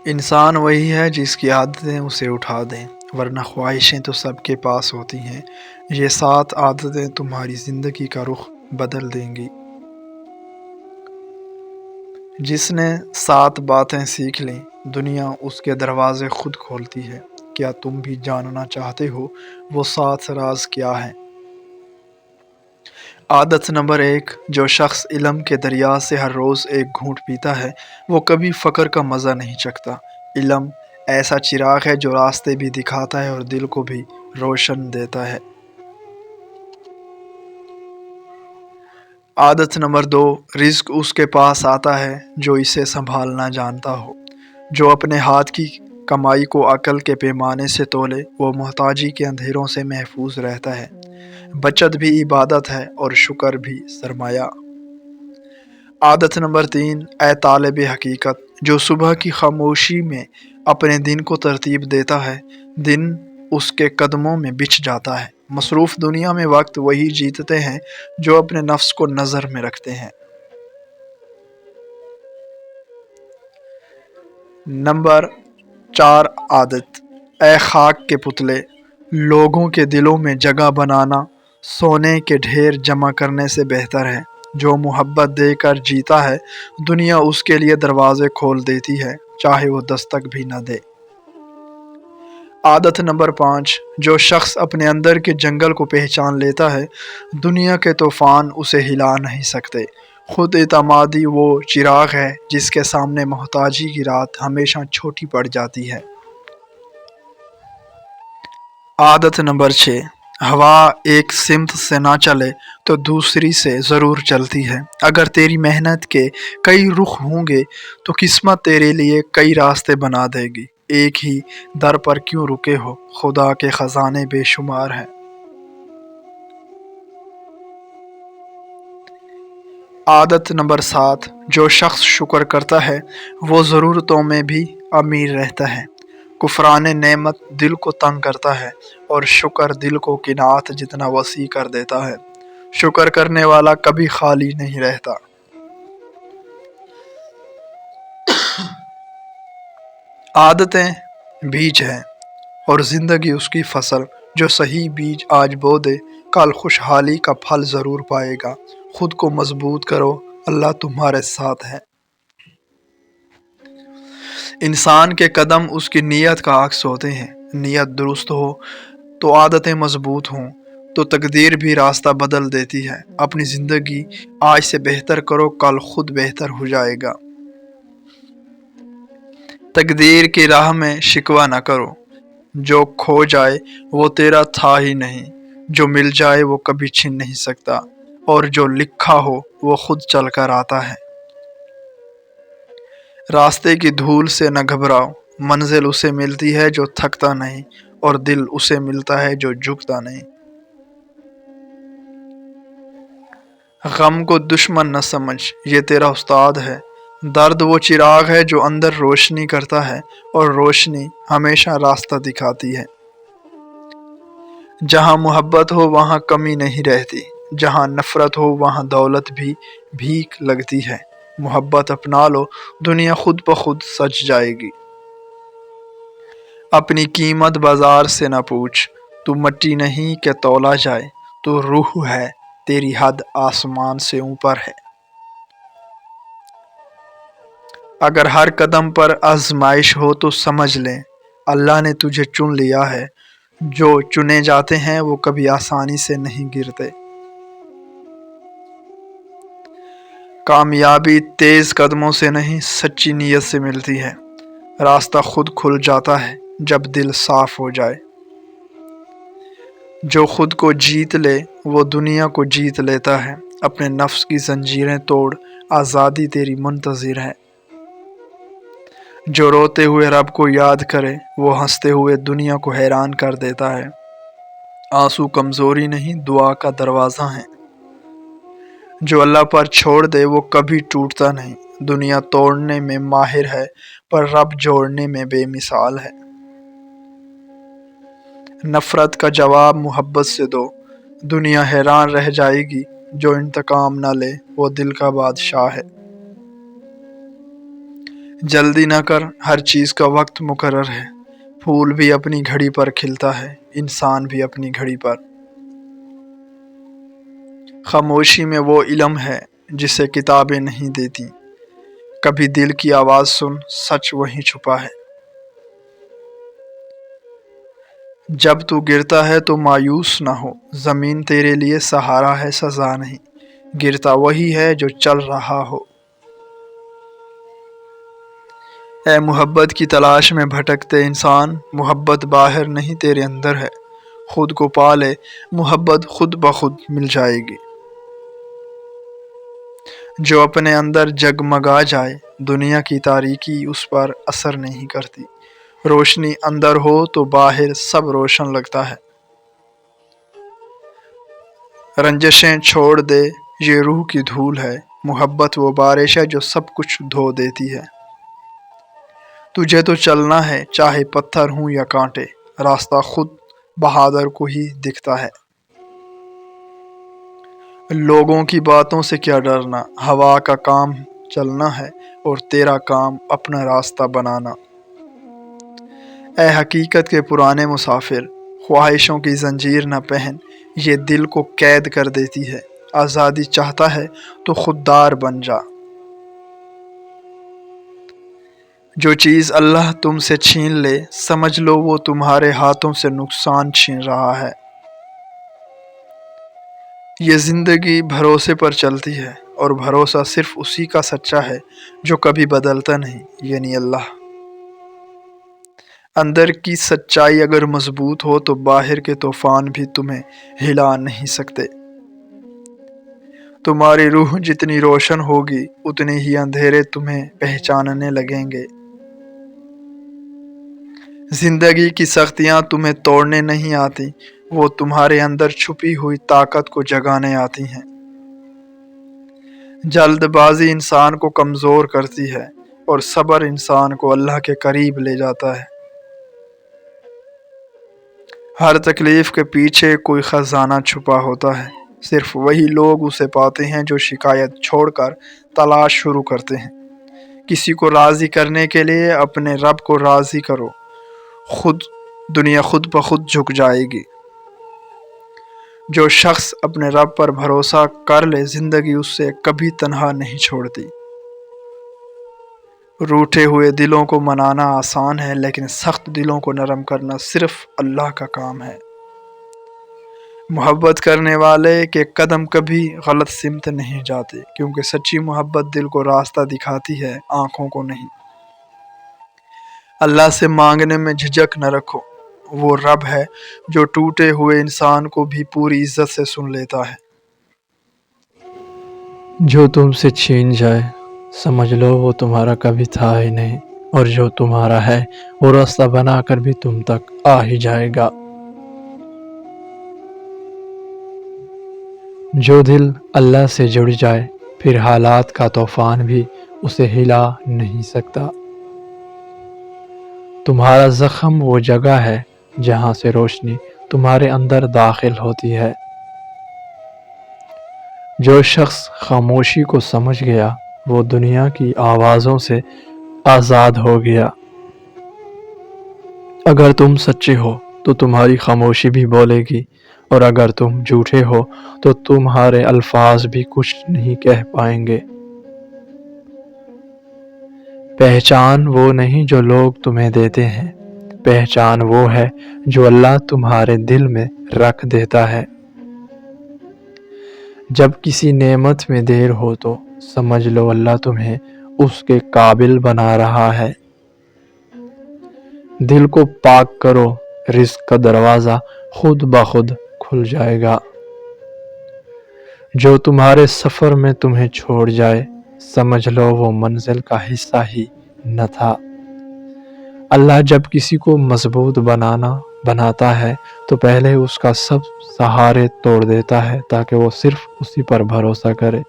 انسان وہی ہے جس کی عادتیں اسے اٹھا دیں، ورنہ خواہشیں تو سب کے پاس ہوتی ہیں۔ یہ 7 عادتیں تمہاری زندگی کا رخ بدل دیں گی۔ جس نے 7 باتیں سیکھ لیں، دنیا اس کے دروازے خود کھولتی ہے۔ کیا تم بھی جاننا چاہتے ہو وہ 7 راز کیا ہیں؟ عادت نمبر 1، جو شخص علم کے دریا سے ہر روز ایک گھونٹ پیتا ہے وہ کبھی فقر کا مزہ نہیں چکھتا۔ علم ایسا چراغ ہے جو راستے بھی دکھاتا ہے اور دل کو بھی روشن دیتا ہے۔ عادت نمبر 2، رزق اس کے پاس آتا ہے جو اسے سنبھالنا جانتا ہو۔ جو اپنے ہاتھ کی کمائی کو عقل کے پیمانے سے تولے وہ محتاجی کے اندھیروں سے محفوظ رہتا ہے۔ بچت بھی عبادت ہے اور شکر بھی سرمایہ۔ عادت نمبر 3، اے طالب حقیقت، جو صبح کی خاموشی میں اپنے دن کو ترتیب دیتا ہے، دن اس کے قدموں میں بچھ جاتا ہے۔ مصروف دنیا میں وقت وہی جیتتے ہیں جو اپنے نفس کو نظر میں رکھتے ہیں۔ نمبر 4 عادت، اے خاک کے پتلے، لوگوں کے دلوں میں جگہ بنانا سونے کے ڈھیر جمع کرنے سے بہتر ہے۔ جو محبت دے کر جیتا ہے دنیا اس کے لیے دروازے کھول دیتی ہے، چاہے وہ دستک بھی نہ دے۔ عادت نمبر 5، جو شخص اپنے اندر کے جنگل کو پہچان لیتا ہے دنیا کے طوفان اسے ہلا نہیں سکتے۔ خود اعتمادی وہ چراغ ہے جس کے سامنے محتاجی کی رات ہمیشہ چھوٹی پڑ جاتی ہے۔ عادت نمبر 6، ہوا ایک سمت سے نہ چلے تو دوسری سے ضرور چلتی ہے۔ اگر تیری محنت کے کئی رخ ہوں گے تو قسمت تیرے لیے کئی راستے بنا دے گی۔ ایک ہی در پر کیوں رکے ہو، خدا کے خزانے بے شمار ہیں۔ عادت نمبر 7، جو شخص شکر کرتا ہے وہ ضرورتوں میں بھی امیر رہتا ہے۔ کفران نعمت دل کو تنگ کرتا ہے اور شکر دل کو قناعت جتنا وسیع کر دیتا ہے۔ شکر کرنے والا کبھی خالی نہیں رہتا۔ عادتیں بیج ہیں اور زندگی اس کی فصل، جو صحیح بیج آج بو دے کل خوشحالی کا پھل ضرور پائے گا۔ خود کو مضبوط کرو، اللہ تمہارے ساتھ ہے۔ انسان کے قدم اس کی نیت کا عکس ہوتے ہیں۔ نیت درست ہو تو عادتیں مضبوط ہوں تو تقدیر بھی راستہ بدل دیتی ہے۔ اپنی زندگی آج سے بہتر کرو، کل خود بہتر ہو جائے گا۔ تقدیر کی راہ میں شکوہ نہ کرو، جو کھو جائے وہ تیرا تھا ہی نہیں، جو مل جائے وہ کبھی چھن نہیں سکتا، اور جو لکھا ہو وہ خود چل کر آتا ہے۔ راستے کی دھول سے نہ گھبراؤ، منزل اسے ملتی ہے جو تھکتا نہیں، اور دل اسے ملتا ہے جو جھکتا نہیں۔ غم کو دشمن نہ سمجھ، یہ تیرا استاد ہے۔ درد وہ چراغ ہے جو اندر روشنی کرتا ہے، اور روشنی ہمیشہ راستہ دکھاتی ہے۔ جہاں محبت ہو وہاں کمی نہیں رہتی، جہاں نفرت ہو وہاں دولت بھی بھیک لگتی ہے۔ محبت اپنا لو، دنیا خود بخود سج جائے گی۔ اپنی قیمت بازار سے نہ پوچھ، تو مٹی نہیں کہ تولا جائے، تو روح ہے، تیری حد آسمان سے اوپر ہے۔ اگر ہر قدم پر آزمائش ہو تو سمجھ لیں اللہ نے تجھے چن لیا ہے۔ جو چنے جاتے ہیں وہ کبھی آسانی سے نہیں گرتے۔ کامیابی تیز قدموں سے نہیں سچی نیت سے ملتی ہے۔ راستہ خود کھل جاتا ہے جب دل صاف ہو جائے۔ جو خود کو جیت لے وہ دنیا کو جیت لیتا ہے۔ اپنے نفس کی زنجیریں توڑ، آزادی تیری منتظر ہے۔ جو روتے ہوئے رب کو یاد کرے وہ ہنستے ہوئے دنیا کو حیران کر دیتا ہے۔ آنسو کمزوری نہیں دعا کا دروازہ ہے۔ جو اللہ پر چھوڑ دے وہ کبھی ٹوٹتا نہیں۔ دنیا توڑنے میں ماہر ہے پر رب جوڑنے میں بے مثال ہے۔ نفرت کا جواب محبت سے دو، دنیا حیران رہ جائے گی۔ جو انتقام نہ لے وہ دل کا بادشاہ ہے۔ جلدی نہ کر، ہر چیز کا وقت مقرر ہے۔ پھول بھی اپنی گھڑی پر کھلتا ہے، انسان بھی اپنی گھڑی پر۔ خاموشی میں وہ علم ہے جسے کتابیں نہیں دیتی۔ کبھی دل کی آواز سن، سچ وہیں چھپا ہے۔ جب تو گرتا ہے تو مایوس نہ ہو، زمین تیرے لیے سہارا ہے، سزا نہیں۔ گرتا وہی ہے جو چل رہا ہو۔ اے محبت کی تلاش میں بھٹکتے انسان، محبت باہر نہیں تیرے اندر ہے۔ خود کو پالے، محبت خود بخود مل جائے گی۔ جو اپنے اندر جگمگا جائے، دنیا کی تاریکی اس پر اثر نہیں کرتی۔ روشنی اندر ہو تو باہر سب روشن لگتا ہے۔ رنجشیں چھوڑ دے، یہ روح کی دھول ہے۔ محبت وہ بارش ہے جو سب کچھ دھو دیتی ہے۔ تجھے تو چلنا ہے، چاہے پتھر ہوں یا کانٹے، راستہ خود بہادر کو ہی دکھتا ہے۔ لوگوں کی باتوں سے کیا ڈرنا، ہوا کا کام چلنا ہے اور تیرا کام اپنا راستہ بنانا۔ اے حقیقت کے پرانے مسافر، خواہشوں کی زنجیر نہ پہن، یہ دل کو قید کر دیتی ہے۔ آزادی چاہتا ہے تو خوددار بن جا۔ جو چیز اللہ تم سے چھین لے، سمجھ لو وہ تمہارے ہاتھوں سے نقصان چھین رہا ہے۔ یہ زندگی بھروسے پر چلتی ہے، اور بھروسہ صرف اسی کا سچا ہے جو کبھی بدلتا نہیں، یعنی اللہ۔ اندر کی سچائی اگر مضبوط ہو تو باہر کے طوفان بھی تمہیں ہلا نہیں سکتے۔ تمہاری روح جتنی روشن ہوگی، اتنے ہی اندھیرے تمہیں پہچاننے لگیں گے۔ زندگی کی سختیاں تمہیں توڑنے نہیں آتی، وہ تمہارے اندر چھپی ہوئی طاقت کو جگانے آتی ہیں۔ جلد بازی انسان کو کمزور کرتی ہے، اور صبر انسان کو اللہ کے قریب لے جاتا ہے۔ ہر تکلیف کے پیچھے کوئی خزانہ چھپا ہوتا ہے، صرف وہی لوگ اسے پاتے ہیں جو شکایت چھوڑ کر تلاش شروع کرتے ہیں۔ کسی کو راضی کرنے کے لیے اپنے رب کو راضی کرو، دنیا خود بخود جھک جائے گی۔ جو شخص اپنے رب پر بھروسہ کر لے، زندگی اس سے کبھی تنہا نہیں چھوڑتی۔ روٹھے ہوئے دلوں کو منانا آسان ہے، لیکن سخت دلوں کو نرم کرنا صرف اللہ کا کام ہے۔ محبت کرنے والے کے قدم کبھی غلط سمت نہیں جاتے، کیونکہ سچی محبت دل کو راستہ دکھاتی ہے، آنکھوں کو نہیں۔ اللہ سے مانگنے میں جھجک نہ رکھو، وہ رب ہے جو ٹوٹے ہوئے انسان کو بھی پوری عزت سے سن لیتا ہے۔ جو تم سے چھین جائے، سمجھ لو وہ تمہارا کبھی تھا ہی نہیں، اور جو تمہارا ہے وہ راستہ بنا کر بھی تم تک آ ہی جائے گا۔ جو دل اللہ سے جڑ جائے، پھر حالات کا طوفان بھی اسے ہلا نہیں سکتا۔ تمہارا زخم وہ جگہ ہے جہاں سے روشنی تمہارے اندر داخل ہوتی ہے۔ جو شخص خاموشی کو سمجھ گیا، وہ دنیا کی آوازوں سے آزاد ہو گیا۔ اگر تم سچے ہو تو تمہاری خاموشی بھی بولے گی، اور اگر تم جھوٹے ہو تو تمہارے الفاظ بھی کچھ نہیں کہہ پائیں گے۔ پہچان وہ نہیں جو لوگ تمہیں دیتے ہیں، پہچان وہ ہے جو اللہ تمہارے دل میں رکھ دیتا ہے۔ جب کسی نعمت میں دیر ہو تو سمجھ لو اللہ تمہیں اس کے قابل بنا رہا ہے۔ دل کو پاک کرو، رزق کا دروازہ خود بخود کھل جائے گا۔ جو تمہارے سفر میں تمہیں چھوڑ جائے، سمجھ لو وہ منزل کا حصہ ہی نہ تھا۔ اللہ جب کسی کو مضبوط بناتا ہے تو پہلے اس کا سب سہارے توڑ دیتا ہے، تاکہ وہ صرف اسی پر بھروسہ کرے۔